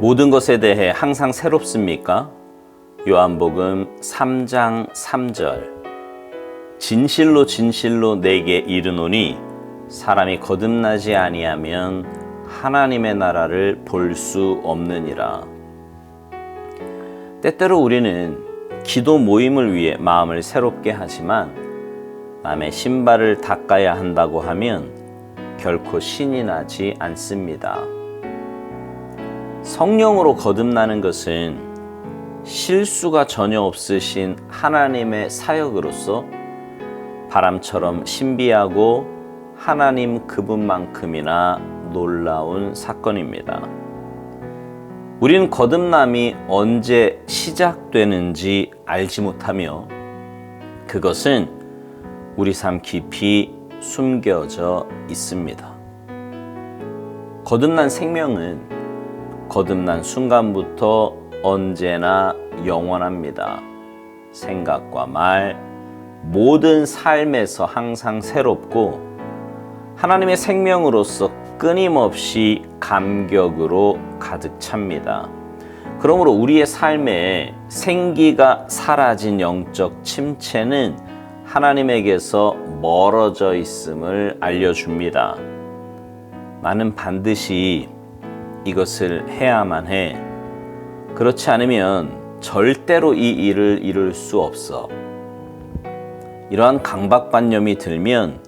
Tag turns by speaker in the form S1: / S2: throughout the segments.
S1: 모든 것에 대해 항상 새롭습니까? 요한복음 3장 3절. 진실로 진실로 내게 이르노니 사람이 거듭나지 아니하면 하나님의 나라를 볼 수 없느니라. 때때로 우리는 기도 모임을 위해 마음을 새롭게 하지만 남의 신발을 닦아야 한다고 하면 결코 신이 나지 않습니다. 성령으로 거듭나는 것은 실수가 전혀 없으신 하나님의 사역으로서 바람처럼 신비하고 하나님 그분만큼이나 놀라운 사건입니다. 우리는 거듭남이 언제 시작되는지 알지 못하며 그것은 우리 삶 깊이 숨겨져 있습니다. 거듭난 생명은 거듭난 순간부터 언제나 영원합니다. 생각과 말, 모든 삶에서 항상 새롭고 하나님의 생명으로서 끊임없이 감격으로 가득 찹니다. 그러므로 우리의 삶에 생기가 사라진 영적 침체는 하나님에게서 멀어져 있음을 알려줍니다. 나는 반드시 이것을 해야만 해. 그렇지 않으면 절대로 이 일을 이룰 수 없어. 이러한 강박관념이 들면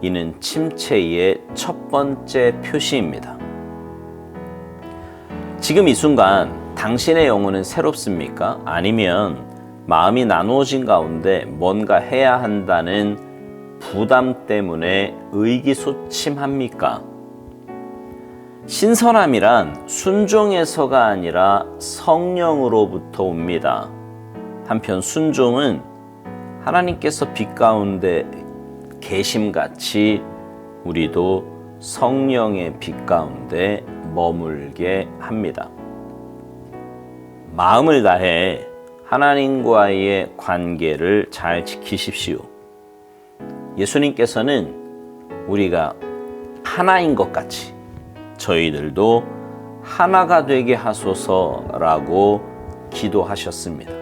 S1: 이는 침체의 첫 번째 표시입니다. 지금 이 순간 당신의 영혼은 새롭습니까? 아니면 마음이 나누어진 가운데 뭔가 해야 한다는 부담 때문에 의기소침합니까? 신선함이란 순종에서가 아니라 성령으로부터 옵니다. 한편 순종은 하나님께서 빛 가운데 계심같이 우리도 성령의 빛 가운데 머물게 합니다. 마음을 다해 하나님과의 관계를 잘 지키십시오. 예수님께서는 우리가 하나인 것 같이 저희들도 하나가 되게 하소서라고 기도하셨습니다.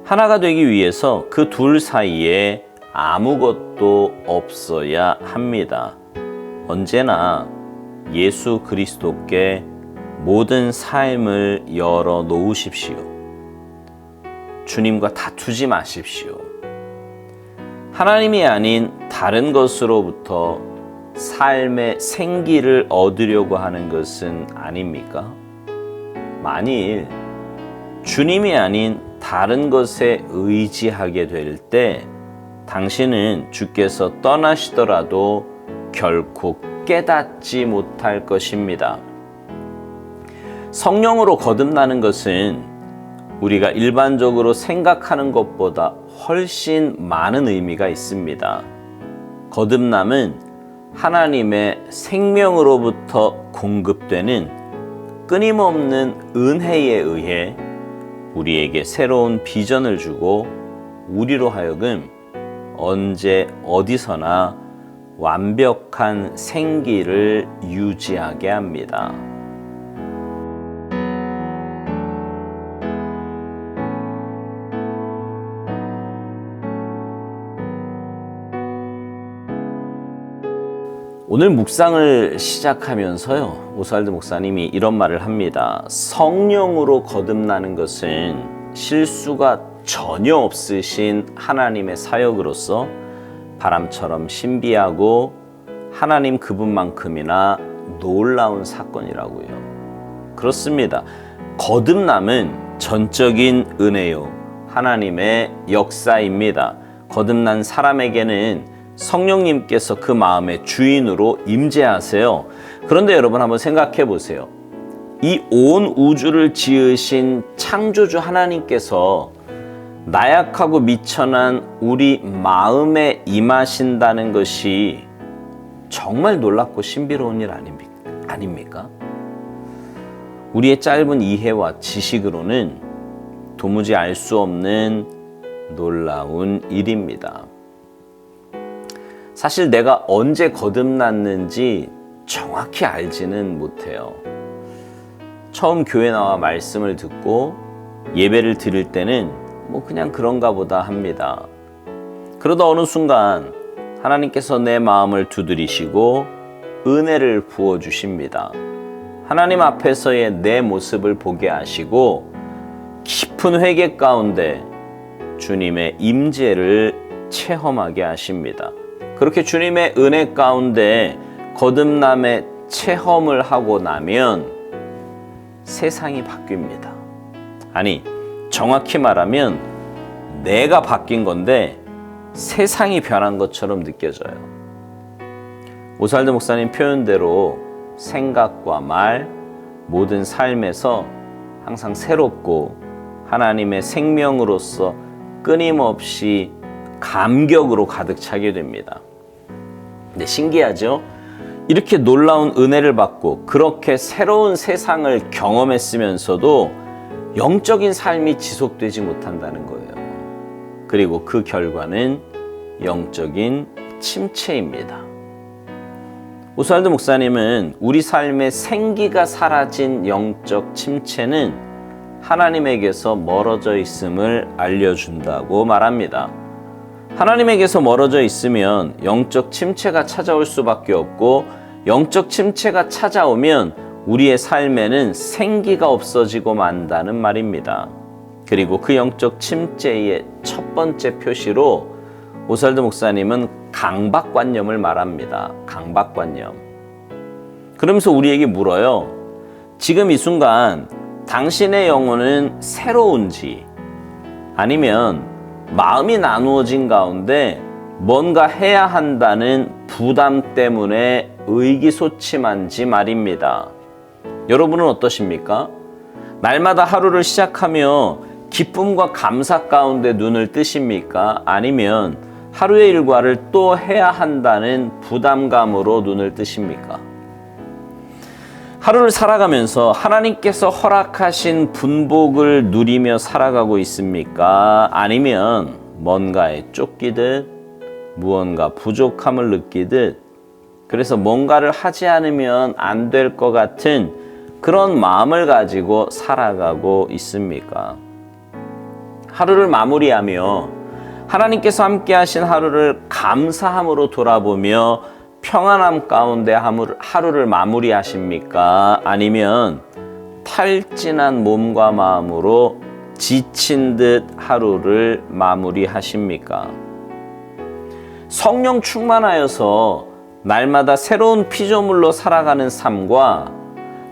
S1: 하나가 되기 위해서 그 둘 사이에 아무것도 없어야 합니다. 언제나 예수 그리스도께 모든 삶을 열어 놓으십시오. 주님과 다투지 마십시오. 하나님이 아닌 다른 것으로부터 삶의 생기를 얻으려고 하는 것은 아닙니까? 만일 주님이 아닌 다른 것에 의지하게 될 때 당신은 주께서 떠나시더라도 결코 깨닫지 못할 것입니다. 성령으로 거듭나는 것은 우리가 일반적으로 생각하는 것보다 훨씬 많은 의미가 있습니다. 거듭남은 하나님의 생명으로부터 공급되는 끊임없는 은혜에 의해 우리에게 새로운 비전을 주고 우리로 하여금 언제 어디서나 완벽한 생기를 유지하게 합니다. 오늘 묵상을 시작하면서요, 오스왈드 목사님이 이런 말을 합니다. 성령으로 거듭나는 것은 실수가 전혀 없으신 하나님의 사역으로서 바람처럼 신비하고 하나님 그분만큼이나 놀라운 사건이라고요. 그렇습니다. 거듭남은 전적인 은혜요, 하나님의 역사입니다. 거듭난 사람에게는 성령님께서 그 마음의 주인으로 임재하세요. 그런데 여러분 한번 생각해 보세요. 이 온 우주를 지으신 창조주 하나님께서 나약하고 미천한 우리 마음에 임하신다는 것이 정말 놀랍고 신비로운 일 아닙니까? 우리의 짧은 이해와 지식으로는 도무지 알 수 없는 놀라운 일입니다. 사실 내가 언제 거듭났는지 정확히 알지는 못해요. 처음 교회 나와 말씀을 듣고 예배를 드릴 때는 그냥 그런가 보다 합니다. 그러다 어느 순간 하나님께서 내 마음을 두드리시고 은혜를 부어주십니다. 하나님 앞에서의 내 모습을 보게 하시고 깊은 회개 가운데 주님의 임재를 체험하게 하십니다. 그렇게 주님의 은혜 가운데 거듭남의 체험을 하고 나면 세상이 바뀝니다. 아니, 정확히 말하면 내가 바뀐 건데 세상이 변한 것처럼 느껴져요. 오살드 목사님 표현대로 생각과 말, 모든 삶에서 항상 새롭고 하나님의 생명으로서 끊임없이 감격으로 가득 차게 됩니다. 근데 신기하죠? 이렇게 놀라운 은혜를 받고 그렇게 새로운 세상을 경험했으면서도 영적인 삶이 지속되지 못한다는 거예요. 그리고 그 결과는 영적인 침체입니다. 오스왈드 목사님은 우리 삶의 생기가 사라진 영적 침체는 하나님에게서 멀어져 있음을 알려준다고 말합니다. 하나님에게서 멀어져 있으면 영적 침체가 찾아올 수밖에 없고, 영적 침체가 찾아오면 우리의 삶에는 생기가 없어지고 만다는 말입니다. 그리고 그 영적 침체의 첫 번째 표시로 오살드 목사님은 강박관념을 말합니다. 강박관념. 그러면서 우리에게 물어요. 지금 이 순간 당신의 영혼은 새로운지, 아니면 마음이 나누어진 가운데 뭔가 해야 한다는 부담 때문에 의기소침한지 말입니다. 여러분은 어떠십니까? 날마다 하루를 시작하며 기쁨과 감사 가운데 눈을 뜨십니까? 아니면 하루의 일과를 또 해야 한다는 부담감으로 눈을 뜨십니까? 하루를 살아가면서 하나님께서 허락하신 분복을 누리며 살아가고 있습니까? 아니면 뭔가에 쫓기듯 무언가 부족함을 느끼듯, 그래서 뭔가를 하지 않으면 안 될 것 같은 그런 마음을 가지고 살아가고 있습니까? 하루를 마무리하며 하나님께서 함께 하신 하루를 감사함으로 돌아보며 평안함 가운데 하루를 마무리하십니까? 아니면 탈진한 몸과 마음으로 지친 듯 하루를 마무리하십니까? 성령 충만하여서 날마다 새로운 피조물로 살아가는 삶과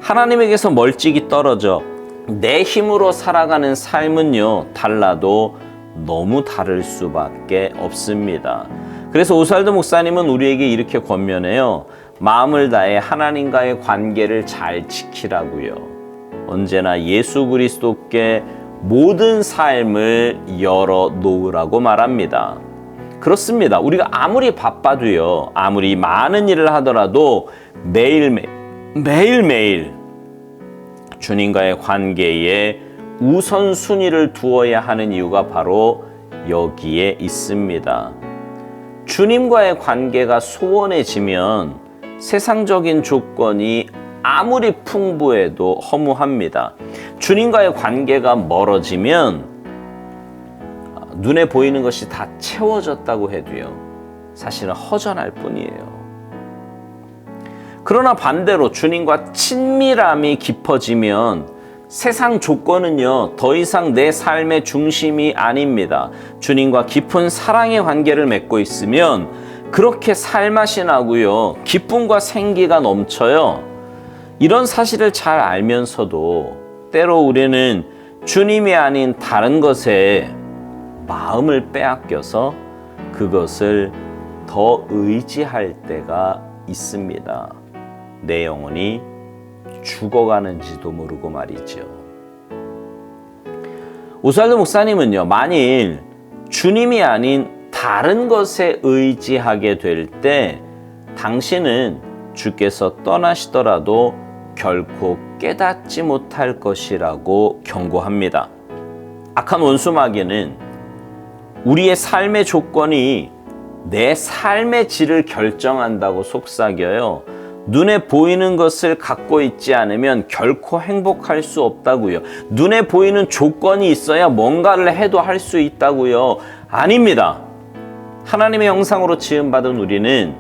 S1: 하나님에게서 멀찍이 떨어져 내 힘으로 살아가는 삶은요, 달라도 너무 다를 수밖에 없습니다. 그래서 오살드 목사님은 우리에게 이렇게 권면해요. 마음을 다해 하나님과의 관계를 잘 지키라고요. 언제나 예수 그리스도께 모든 삶을 열어놓으라고 말합니다. 그렇습니다. 우리가 아무리 바빠도요, 아무리 많은 일을 하더라도 매일매일 주님과의 관계에 우선순위를 두어야 하는 이유가 바로 여기에 있습니다. 주님과의 관계가 소원해지면 세상적인 조건이 아무리 풍부해도 허무합니다. 주님과의 관계가 멀어지면 눈에 보이는 것이 다 채워졌다고 해도요, 사실은 허전할 뿐이에요. 그러나 반대로 주님과 친밀함이 깊어지면 세상 조건은요, 더 이상 내 삶의 중심이 아닙니다. 주님과 깊은 사랑의 관계를 맺고 있으면 그렇게 살맛이 나고요, 기쁨과 생기가 넘쳐요. 이런 사실을 잘 알면서도 때로 우리는 주님이 아닌 다른 것에 마음을 빼앗겨서 그것을 더 의지할 때가 있습니다. 내 영혼이 죽어가는지도 모르고 말이죠. 오살드 목사님은요, 만일 주님이 아닌 다른 것에 의지하게 될 때 당신은 주께서 떠나시더라도 결코 깨닫지 못할 것이라고 경고합니다. 악한 원수 마귀는 우리의 삶의 조건이 내 삶의 질을 결정한다고 속삭여요. 눈에 보이는 것을 갖고 있지 않으면 결코 행복할 수 없다고요. 눈에 보이는 조건이 있어야 뭔가를 해도 할 수 있다고요. 아닙니다. 하나님의 형상으로 지음받은 우리는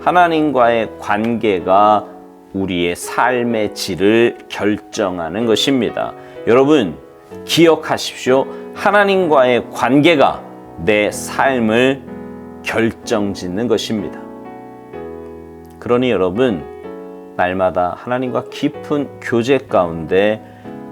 S1: 하나님과의 관계가 우리의 삶의 질을 결정하는 것입니다. 여러분, 기억하십시오. 하나님과의 관계가 내 삶을 결정짓는 것입니다. 그러니 여러분, 날마다 하나님과 깊은 교제 가운데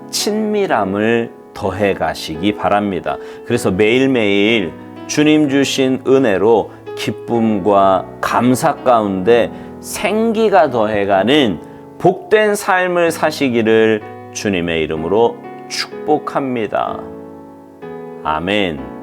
S1: 친밀함을 더해 가시기 바랍니다. 그래서 매일매일 주님 주신 은혜로 기쁨과 감사 가운데 생기가 더해가는 복된 삶을 사시기를 주님의 이름으로 축복합니다. 아멘.